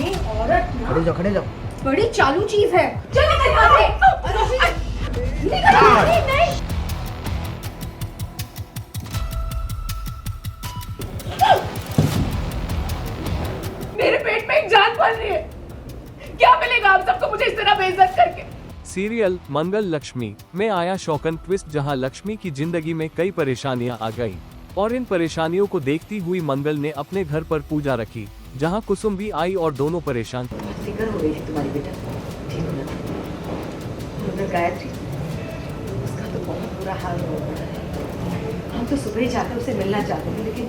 ये औरत ना खड़े जाओ बड़ी चालू चीज है। चल निकल यहाँ से। निकल यहाँ से। नहीं मेरे पेट में एक जान पल रही है। क्या मिलेगा आप सबको मुझे इस तरह बेइज्जत करके? सीरियल मंगल लक्ष्मी में आया शॉकन ट्विस्ट, जहां लक्ष्मी की जिंदगी में कई परेशानियां आ गई और इन परेशानियों को देखती हुई मंगल ने अपने घर पर पूजा रखी, जहां कुसुम भी आई और दोनों परेशान। फिक्र हो गई थी तुम्हारी बेटा, ठीक हो ना? उधर गायत्री, उसका तो बहुत बुरा हाल हो रहा है। हम तो सुबह ही जाकर उसे मिलना चाहते थे, लेकिन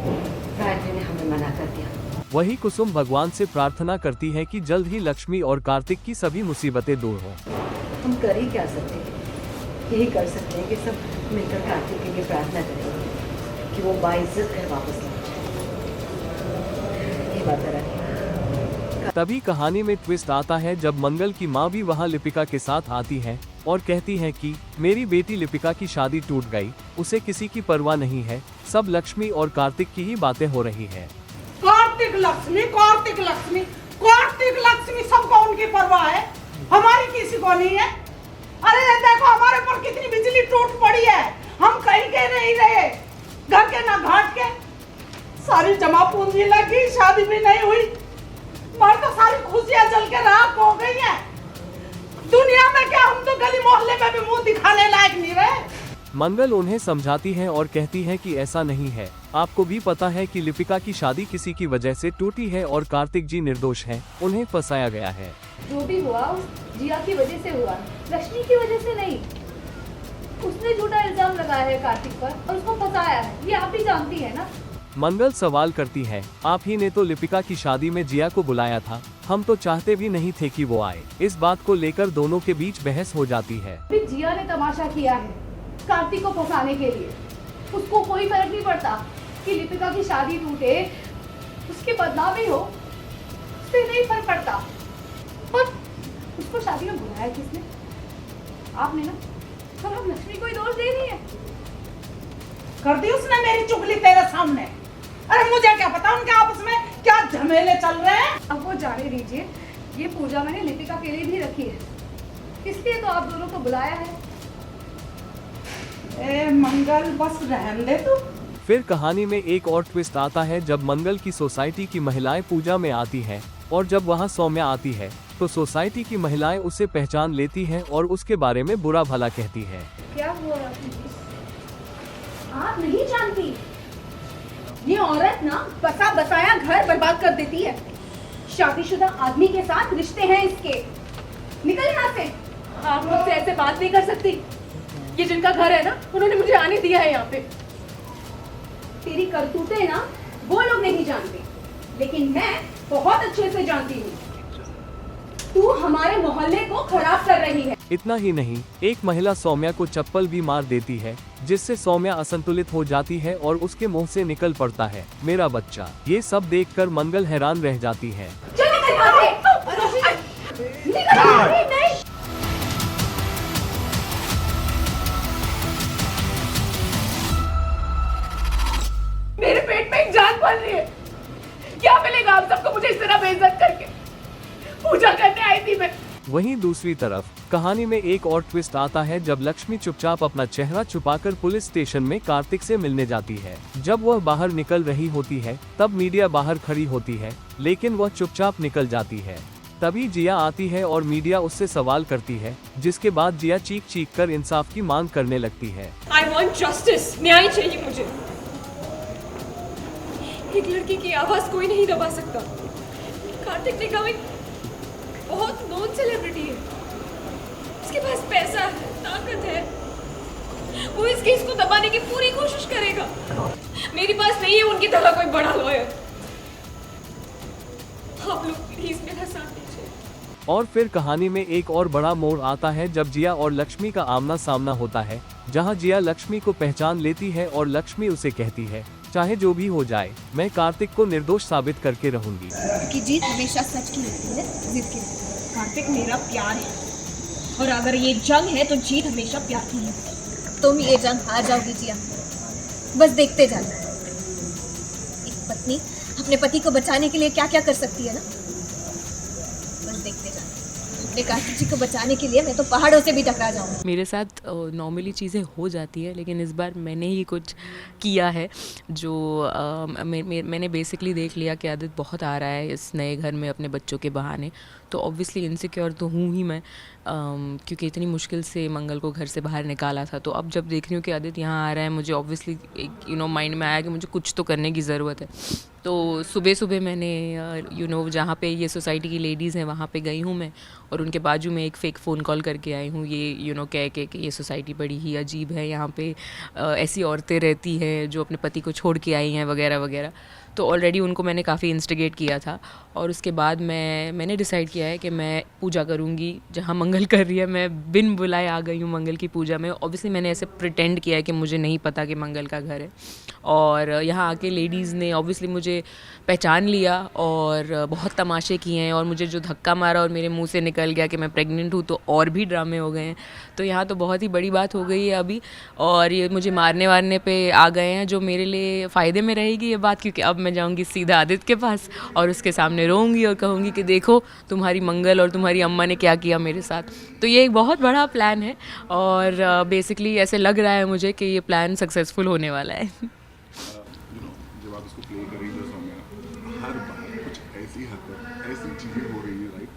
गायत्री ने हमें मना कर दिया। वही कुसुम भगवान से प्रार्थना करती है कि जल्द ही लक्ष्मी और कार्तिक की सभी मुसीबतें दूर हों। हम कर ही क्या सकते हैं? यही कर सकते हैं कि सब मिलकर कार्तिक के लिए प्रार्थना करें कि वो बाइज्जत घर वापस लौट जाए। ये बात है। तभी कहानी में ट्विस्ट आता है जब मंगल की माँ भी वहाँ लिपिका के साथ आती है और कहती है कि मेरी बेटी लिपिका की शादी टूट गई, उसे किसी की परवाह नहीं है, सब लक्ष्मी और कार्तिक की ही बातें हो रही है। कार्तिक लक्ष्मी, कार्तिक लक्ष्मी, कार्तिक लक्ष्मी, सबको उनकी परवाह है, हमारी किसी को नहीं है। अरे देखो हमारे पर कितनी बिजली टूट पड़ी है, हम कहीं के नहीं रहे, घर के ना घाट के, सारी जमा पूंजी लगी, शादी भी नहीं हुई, मर तो सारी खुशियां जल के राख हो गई है। दुनिया में क्या, हम तो गली मोहल्ले में भी मुंह दिखाने लायक नहीं रहे। मंगल उन्हें समझाती है और कहती है कि ऐसा नहीं है, आपको भी पता है कि लिपिका की शादी किसी की वजह से टूटी है और कार्तिक जी निर्दोष हैं, उन्हें फंसाया गया है। जो भी हुआ उस जिया की वजह से हुआ, लक्ष्मी की वजह से नहीं। उसने झूठा इल्जाम लगाया है कार्तिक पर और उसको फंसाया है, ये आप भी जानती है ना। मंगल सवाल करती है, आप ही ने तो लिपिका की शादी में जिया को बुलाया था, हम तो चाहते भी नहीं थे कि वो आए। इस बात को लेकर दोनों के बीच बहस हो जाती है। जिया ने तमाशा किया है कार्तिक को फंसाने के लिए, उसको कोई फर्क नहीं पड़ता कि लिपिका की शादी टूटे, उसकी बदनामी हो, उससे नहीं फर्क पड़ता। और उसको शादी में बुलाया किसने? आपने ना। तो हम लक्ष्मी को ही दोष दे रही है। कर दी उसने मेरी चुगली तेरे सामने। अरे मुझे क्या पता उनके आपस में क्या झमेले चल रहे हैं। अब वो जाने दीजिए, ये पूजा मैंने लिपिका के लिए भी रखी है, इसलिए तो आप दोनों को बुलाया है। ए मंगल, बस रहने दे तू। फिर कहानी में एक और ट्विस्ट आता है जब मंगल की सोसाइटी की महिलाएं पूजा में आती हैं और जब वहां सौम्या आती है तो सोसाइटी की महिलाएं उसे पहचान लेती हैं और उसके बारे में बुरा भला कहती है। क्या हुआ? आप नहीं जानती, ये औरत ना बसा बसाया घर बर्बाद कर देती है। शादीशुदा आदमी के साथ रिश्ते हैं इसके। निकल यहाँ से। आप मुझसे ऐसे बात नहीं कर सकती। ये जिनका घर है ना, उन्होंने मुझे आने दिया है यहाँ पे। तेरी करतूतें ना वो लोग नहीं जानते, लेकिन मैं बहुत अच्छे से जानती हूँ। तू हमारे मोहल्ले को खराब कर रही है। इतना ही नहीं, एक महिला सौम्या को चप्पल भी मार देती है, जिससे सौम्या असंतुलित हो जाती है और उसके मुंह से निकल पड़ता है, मेरा बच्चा। ये सब देखकर मंगल हैरान रह जाती है। मेरे पेट में एक जान पल रही है। क्या मिलेगा आप सबको मुझे इस तरह बेइज्जत करके? पूजा करने आई थी मैं। वहीं दूसरी तरफ कहानी में एक और ट्विस्ट आता है जब लक्ष्मी चुपचाप अपना चेहरा छुपाकर पुलिस स्टेशन में कार्तिक से मिलने जाती है। जब वह बाहर निकल रही होती है तब मीडिया बाहर खड़ी होती है, लेकिन वह चुपचाप निकल जाती है। तभी जिया आती है और मीडिया उससे सवाल करती है, जिसके बाद जिया चीख कर इंसाफ की मांग करने लगती है। I want justice, न्याय चाहिए मुझे। एक लड़की की आवाज कोई नहीं दबा सकता। कार्तिक निगाह एक बहुत नोन सेलिब्रिटी है, उसके पास पैसा है, ताकत है, वो इस केस को दबाने की पूरी कोशिश करेगा। मेरे पास नहीं है उनकी तरह कोई बड़ा लॉयर। आप लोग प्लीज मेरा साथ दीजिए। और फिर कहानी में एक और बड़ा मोड़ आता है जब जिया और लक्ष्मी का आमना सामना होता है, जहां जिया लक्ष्मी को पहचान लेती है और लक्ष्मी उसे कहती है, चाहे जो भी हो जाए, मैं कार्तिक को निर्दोष साबित करके रहूंगी। कि जीत हमेशा सच की होती है, जिद की। कार्तिक मेरा प्यार है, और अगर ये जंग है तो जीत हमेशा प्यार की है। तुम ये जंग हार जाओगी जिया, बस देखते जाना। एक पत्नी अपने पति को बचाने के लिए क्या क्या कर सकती है ना। बस देखते जाना। अपने कार्तिक जी को बचाने के लिए मैं तो पहाड़ों से भी टकरा जाऊंगी। मेरे साथ नॉर्मली चीज़ें हो जाती है, लेकिन इस बार मैंने ही कुछ किया है जो मैंने बेसिकली देख लिया कि आदित्य बहुत आ रहा है इस नए घर में अपने बच्चों के बहाने, तो ऑब्वियसली इनसिक्योर तो हूँ ही मैं, क्योंकि इतनी मुश्किल से मंगल को घर से बाहर निकाला था। तो अब जब देख रही हूँ कि आदित्य यहाँ आ रहा है, मुझे ऑब्वियसली एक माइंड में आया कि मुझे कुछ तो करने की ज़रूरत है। तो सुबह सुबह मैंने जहाँ पे ये सोसाइटी की लेडीज़ हैं वहाँ पे गई हूँ मैं, और उनके बाजू में एक फ़ेक फ़ोन कॉल करके आई हूँ ये कह के कि ये सोसाइटी बड़ी ही अजीब है, यहाँ पे ऐसी औरतें रहती हैं जो अपने पति को छोड़ के आई हैं वगैरह वगैरह। तो ऑलरेडी उनको मैंने काफ़ी इंस्टिगेट किया था, और उसके बाद मैंने डिसाइड किया है कि मैं पूजा करूँगी जहाँ मंगल कर रही है। मैं बिन बुलाए आ गई हूँ मंगल की पूजा में। ऑब्वियसली मैंने ऐसे प्रिटेंड किया है कि मुझे नहीं पता कि मंगल का घर है, और यहाँ आके लेडीज़ ने ऑब्वियसली मुझे पहचान लिया और बहुत तमाशे किए हैं, और मुझे जो धक्का मारा और मेरे मुंह से निकल गया कि मैं प्रेग्नेंट हूँ, तो और भी ड्रामे हो गए हैं। तो यहाँ तो बहुत ही बड़ी बात हो गई है अभी, और ये मुझे मारने वारने पे आ गए हैं, जो मेरे लिए फ़ायदे में रहेगी ये बात, क्योंकि अब मैं जाऊँगी सीधा आदित्य के पास और उसके सामने रोऊंगी और कहूँगी कि देखो तुम्हारी मंगल और तुम्हारी अम्मा ने क्या किया मेरे साथ। तो ये एक बहुत बड़ा प्लान है, और बेसिकली ऐसे लग रहा है मुझे कि ये प्लान सक्सेसफुल होने वाला है। जब आप इसको प्ले कर रही हो सॉन्ग में, हर बार कुछ ऐसी हरकत, ऐसी चीज़ें हो रही है राइट,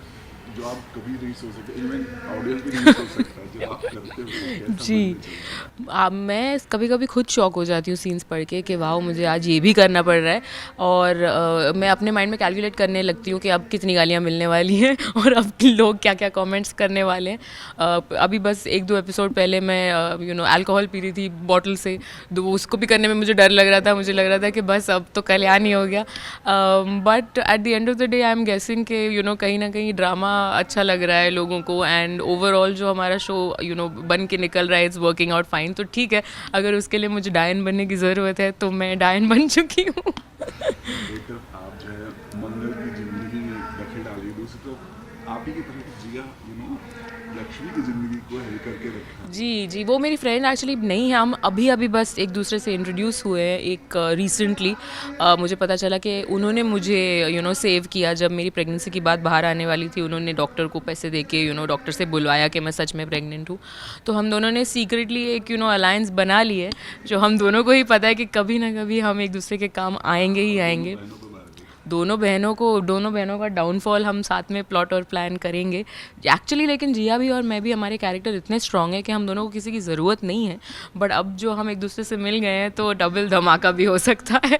जो आप कभी नहीं सोच सकते, इवन ऑडियंस भी नहीं सोच सकता जो आप करते हो। जी, मैं कभी कभी खुद शॉक हो जाती हूँ सीन्स पढ़ के कि वाह मुझे आज ये भी करना पड़ रहा है, और मैं अपने माइंड में कैलकुलेट करने लगती हूँ कि अब कितनी गालियाँ मिलने वाली हैं और अब लोग क्या क्या कमेंट्स करने वाले हैं। अभी बस 1-2 एपिसोड पहले मैं अल्कोहल पी रही थी बॉटल से, तो उसको भी करने में मुझे डर लग रहा था, मुझे लग रहा था कि बस अब तो कल्याण ही हो गया। But at the end of the day I am guessing कि कहीं ना कहीं ड्रामा अच्छा लग रहा है लोगों को, एंड ओवरऑल जो हमारा शो बन के निकल रहा है इट्स वर्किंग आउट फाइन। तो ठीक है, अगर उसके लिए मुझे डायन बनने की ज़रूरत है तो मैं डायन बन चुकी हूँ। एक तरफ आप जो है मंगल की जिंदगी में दखल डाली, दूसरी तरफ आप ही की तरह जिया लक्ष्मी की ज़िंदगी को हेल्प करके रखा। जी, वो मेरी फ्रेंड एक्चुअली नहीं है, हम अभी बस एक दूसरे से इंट्रोड्यूस हुए हैं। एक रिसेंटली मुझे पता चला कि उन्होंने मुझे सेव किया जब मेरी प्रेगनेंसी की बात बाहर आने वाली थी। उन्होंने डॉक्टर को पैसे दे के डॉक्टर से बुलवाया कि मैं सच में प्रेग्नेंट हूँ। तो हम दोनों ने सीक्रेटली एक अलायंस बना ली है, जो हम दोनों को ही पता है कि कभी ना कभी हम एक दूसरे के काम आएंगे ही आएंगे। दोनों बहनों का डाउनफॉल हम साथ में प्लॉट और प्लान करेंगे एक्चुअली। लेकिन जिया भी और मैं भी, हमारे कैरेक्टर इतने स्ट्रॉन्ग है कि हम दोनों को किसी की ज़रूरत नहीं है, बट अब जो हम एक दूसरे से मिल गए हैं तो डबल धमाका भी हो सकता है।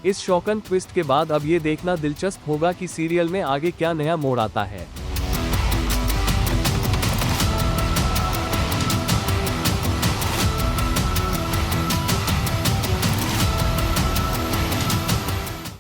इस शॉकन ट्विस्ट के बाद अब ये देखना दिलचस्प होगा कि सीरियल में आगे क्या नया मोड़ आता है।